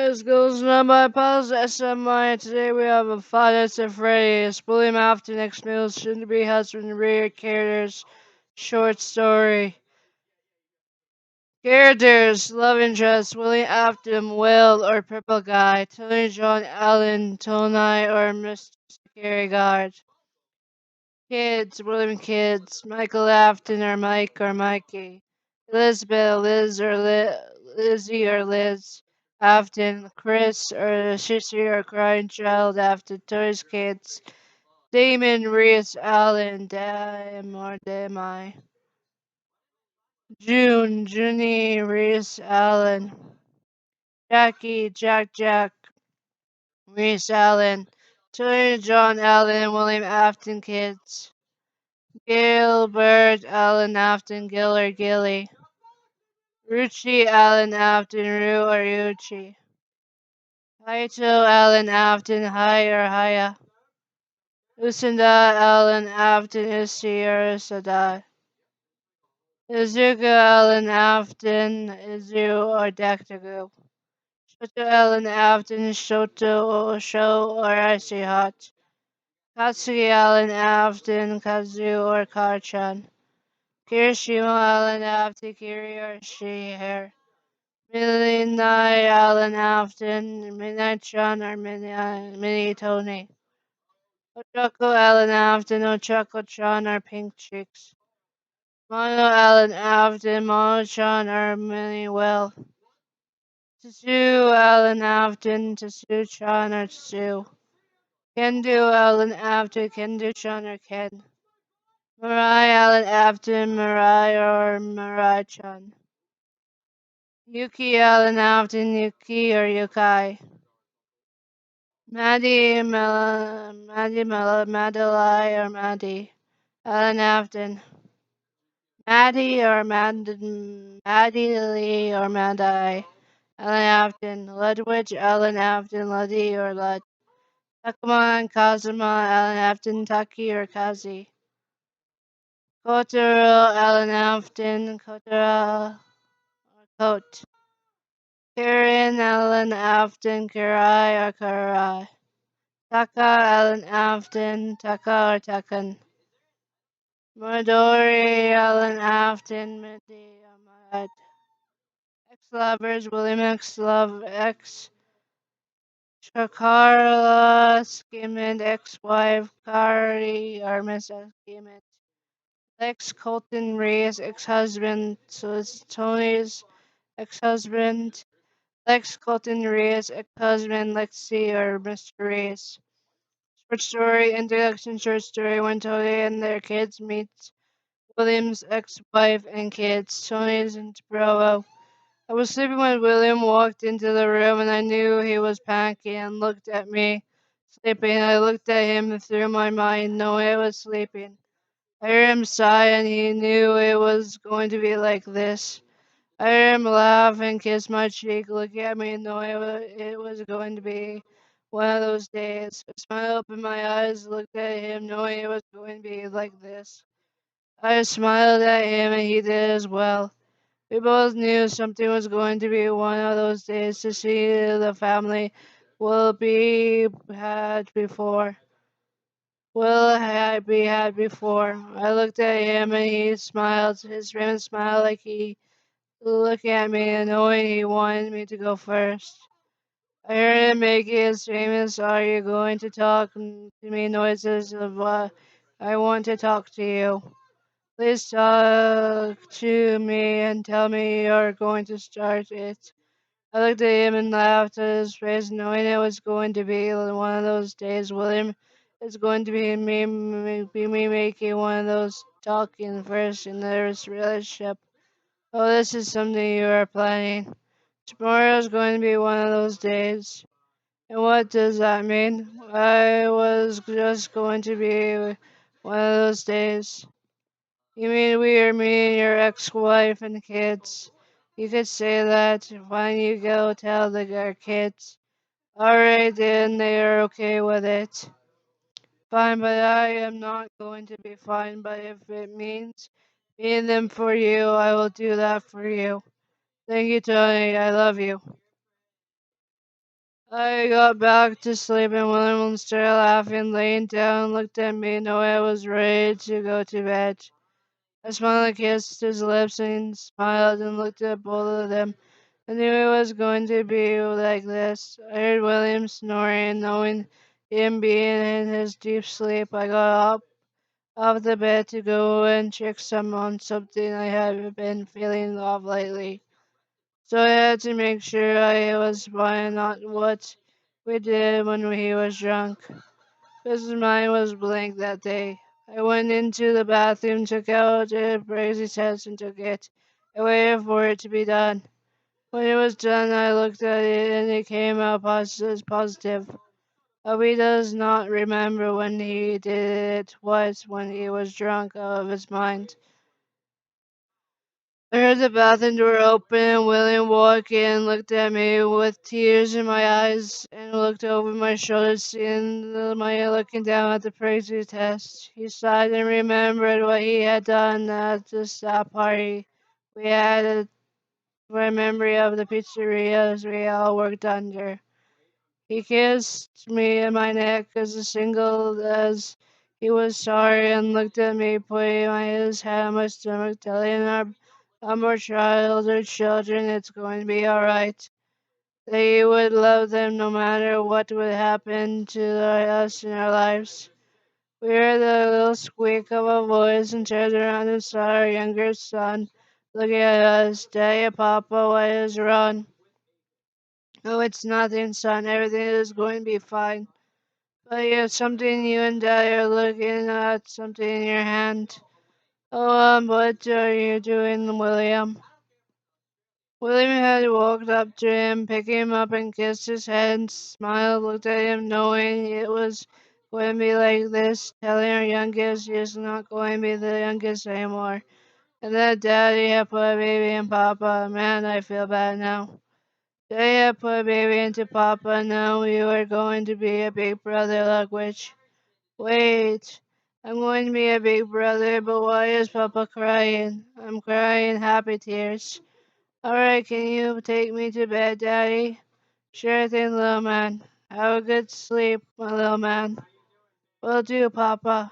This goes on by Pause SMI. Today we have a five nights at Freddy's. William Afton, ex meals, soon to be husband, rear characters, short story. Characters, love interest, William Afton, Will or Purple Guy, Tony John Allen, Tony or Mr. Security Guard. Kids, William Kids, Michael Afton or Mike or Mikey. Elizabeth, Liz or Lizzie or Liz. Afton, Chris or Sissy or Crying Child Afton, Toys Kids. Damon, Reese, Allen, Dam or Demi. June, Junie, Reese, Allen. Jackie, Jack, Reese, Allen. Tony, John, Allen, William Afton Kids. Gilbert, Allen Afton, Gil or Gilly. Ruchi, Allen Afton, Ru or Ruchi. Haito, Allen Afton, Hi or Haya. Usanda, Allen Afton, Usi or Usada. Izuka, Allen Afton, Izu or Daktagu. Shoto, Allen Afton, Shoto, Sho or Icy Hot. Katsuki, Allen Afton, Kazu or Karchan. Kirishima, Allen Afton, Kiri or She Hair. Midnight Allen Afton, Midnight John or Mini Tony. Ochako Allen Afton, Ochako Chan or Pink Chicks. Mono Allen Afton, Mono Chan or Mini Will. Tsu Allen Afton, Tsu Chan or Tsu. Kendo Allen Afton, Kendo Chan or Ken. Mirai Allen Afton, Mirai or Mirai Chan. Yuki Allen Afton, Yuki or Yukai. Maddie or Maddie. Allen Afton. Maddie or Maddie Lee or Maddie. Allen Afton. Ludwig, Allen Afton, Luddy or Lud. Takuma, Kazuma, Allen Afton, Taki or Kazi. Kotaro, Allen Afton, Kotara or Coat. Karen, Allen Afton, Karai or Karai. Taka, Allen Afton, Taka or Takan. Midori, Allen Afton, Midi, Ahmad. Ex-lovers, William X. Love, X. Carla Schmidt, ex-wife, Kari, or Miss Schmidt. Lex Colton Reyes, ex-husband, so it's Tony's ex-husband. Lex Colton Reyes, ex-husband, Lexi, or Mr. Reyes. Short story, introduction short story, when Tony and their kids meet William's ex-wife and kids. Tony's in Bravo. I was sleeping when William walked into the room and I knew he was panicking and looked at me sleeping. I looked at him through my mind, knowing I was sleeping. I heard him sigh and he knew it was going to be like this. I heard him laugh and kiss my cheek, look at me, knowing it was going to be one of those days. A smile opened my eyes, looked at him, knowing it was going to be like this. I smiled at him and he did as well. We both knew something was going to be one of those days to see the family will be had before. Will be had before. I looked at him and he smiled. His famous smile like he looked at me and knowing he wanted me to go first. I heard him make his famous "Are you going to talk to me?" noises of I want to talk to you. Please talk to me and tell me you're going to start it. I looked at him and laughed at his face, knowing it was going to be one of those days. William is going to be me making one of those talking first in this relationship. Oh, this is something you are planning. Tomorrow is going to be one of those days. And what does that mean? I was just going to be one of those days. You mean we are me and your ex-wife and kids? You could say that. Why don't you go tell our kids? Alright then, they are okay with it. Fine, but I am not going to be fine, but if it means being them for you, I will do that for you. Thank you, Tony. I love you. I got back to sleep and William started laughing, laying down, looked at me, knowing I was ready to go to bed. I smiled and kissed his lips and smiled and looked at both of them. I knew it was going to be like this. I heard William snoring, knowing him being in his deep sleep. I got up off the bed to go and check some on something I had been feeling off lately. So I had to make sure I was fine, not what we did when he was drunk. His mind was blank that day. I went into the bathroom, took out a crazy test and took it. I waited for it to be done. When it was done, I looked at it and it came out positive. He does not remember when he did it was when he was drunk out of his mind. I heard the bathroom door open and William walk in, looked at me with tears in my eyes, and looked over my shoulder, seeing my looking down at the pregnancy test. He sighed and remembered what he had done at the stop party. We had a memory of the pizzerias we all worked under. He kissed me in my neck as single as he was sorry and looked at me, putting his hand on my stomach, telling our child or children it's going to be alright. That he would love them no matter what would happen to us in our lives. We heard the little squeak of a voice and turned around and saw our younger son looking at us. Daddy, Papa, what is wrong? Oh, it's nothing, son. Everything is going to be fine. But you have something you and Dad are looking at, something in your hand. Oh, what are you doing, William? William had walked up to him, picked him up and kissed his head and smiled, looked at him knowing it was going to be like this, telling our youngest he is not going to be the youngest anymore. And that Daddy had put a baby in Papa. Man, I feel bad now. Daddy had put a baby into Papa, now we were going to be a big brother language. Wait, I'm going to be a big brother, but why is Papa crying? I'm crying happy tears. Alright, can you take me to bed, Daddy? Sure thing, little man. Have a good sleep, my little man. Will do, Papa.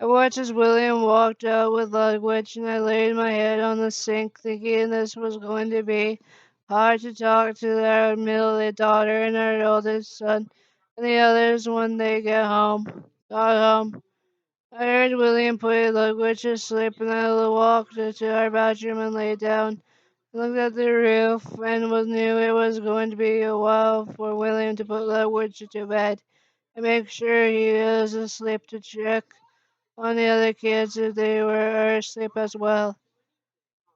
I watched as William walked out with luggage, and I laid my head on the sink, thinking this was going to be hard to talk to our middle daughter and our oldest son and the others when they got home. I heard William put his luggage to sleep, and I walked to our bathroom and lay down. I looked at the roof and knew it was going to be a while for William to put luggage to bed and make sure he was asleep to check on the other kids if they were asleep as well.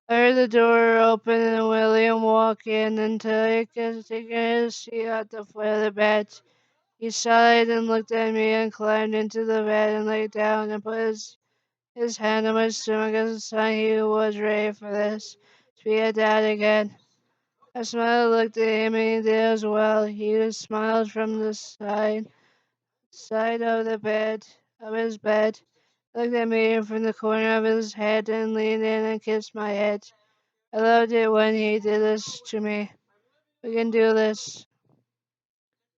I heard the door open and William walk in and taking his seat at the foot of the bed. He sighed and looked at me and climbed into the bed and lay down and put his hand on my stomach as a sign he was ready for this, to be a dad again. I smiled, looked at him, and he did as well. He smiled from the side of the bed, of his bed, looked at me from the corner of his head, and leaned in and kissed my head. I loved it when he did this to me. We can do this.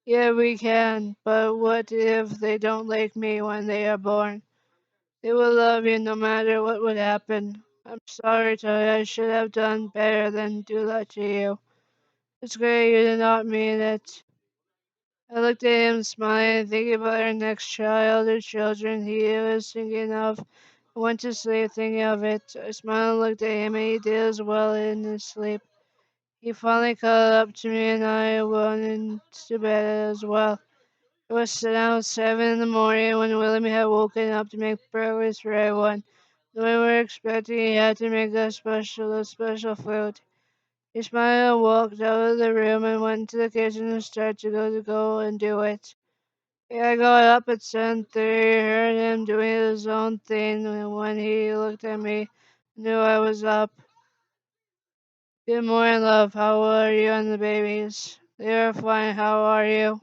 Yeah, we can. But what if they don't like me when they are born? They will love you no matter what would happen. I'm sorry, Tony. I should have done better than do that to you. It's great you did not mean it. I looked at him, smiling, thinking about our next child or children he was thinking of. I went to sleep thinking of it. I smiled and looked at him, and he did as well in his sleep. He finally caught up to me, and I went into bed as well. It was now 7 in the morning when William had woken up to make breakfast for everyone. When we were expecting, he had to make a special food. He smiled and walked out of the room and went to the kitchen and started to go and do it. I got up at 7:30, heard him doing his own thing, and when he looked at me, knew I was up. Good morning, love. How are you and the babies? They are fine. How are you?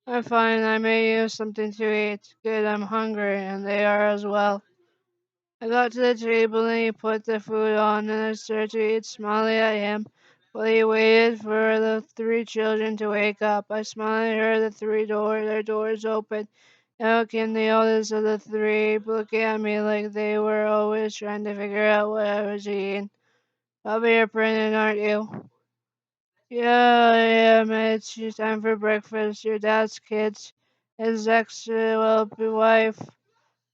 I'm fine. I made you something to eat. Good, I'm hungry, and they are as well. I got to the table and he put the food on, and I started to eat, smiling at him. While he waited for the three children to wake up, I smiled and heard their doors open. Out came the oldest of the three, looking at me like they were always trying to figure out what I was eating. I'll be your pregnant, aren't you? Yeah, yeah, mate. It's time for breakfast. Your dad's kids, his wife,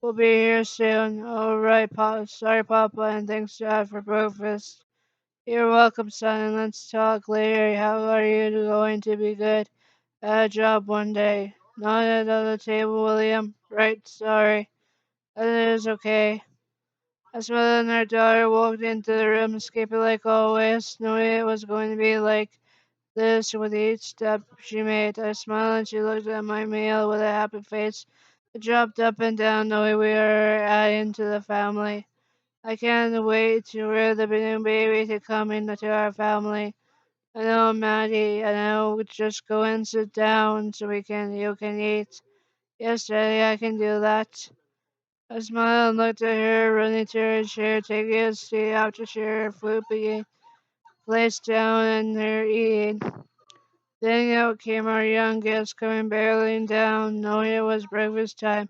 will be here soon. All right, Papa. Sorry, Papa, and thanks, Dad, for breakfast. You're welcome, son, and let's talk later. How are you going to be good at a job one day? Not at the table, William. Right, sorry. That is okay. As mother and her daughter walked into the room, escaping like always, knowing it was going to be like this with each step she made. I smiled and she looked at my meal with a happy face. I jumped up and down, knowing we were adding to the family. I can't wait to rear the new baby to come into our family. I know, Maddie. I know. Just go and sit down so you can eat. Yes, Daddy, I can do that. I smiled and looked at her, running to her chair, taking a seat after her food being placed down and her eating. Then out came our young guest, coming barreling down, knowing it was breakfast time,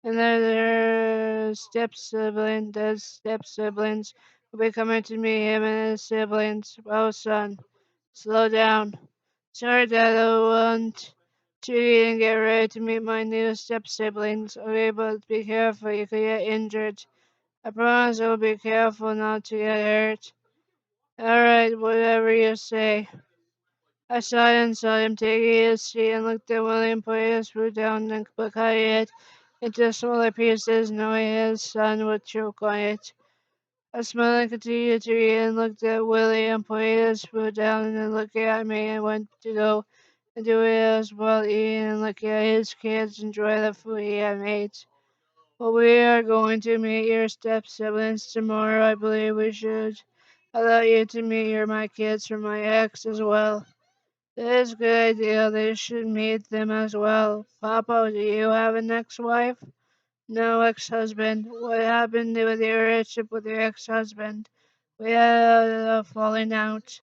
and that their step siblings, would be coming to meet him and his siblings. Oh, son, slow down. Sorry, Dad, I want to eat and get ready to meet my new step siblings. Okay, but be careful, you could get injured. I promise I will be careful not to get hurt. Alright, whatever you say. I saw him taking his seat and looked at William put his food down and cut it into smaller pieces, knowing his son would choke on it. I smiled and continued to eat and looked at William put his food down and then looking at me and went to go and do it as well, eating and looking at his kids enjoy the food he had made. Well, we are going to meet your step siblings tomorrow. I believe we should allow you to meet my kids from my ex as well. That is a good idea. They should meet them as well. Papa, do you have an ex-wife? No, ex-husband. What happened with your relationship with your ex-husband? We had a falling out.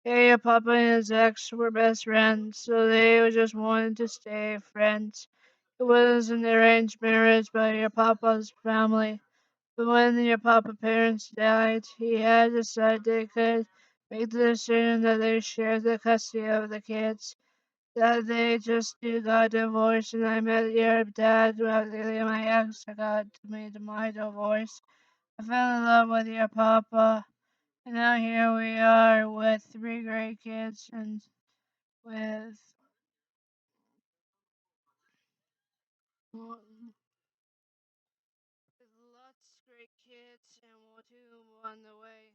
Hey, your papa and his ex were best friends, so they just wanted to stay friends. It was an arranged marriage by your papa's family. But when your papa parents died, he had decided they could make the decision that they shared the custody of the kids. That they just got divorced, and I met your dad after my ex got me to my divorce. I fell in love with your papa, and now here we are with three great kids and with lots of great kids and more two on the way.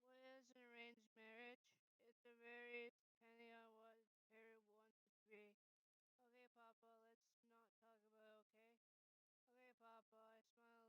What is an arranged marriage? It's a very depending on what parent wants it to be. Okay, Papa, let's not talk about it, okay? Okay, Papa, I smiled.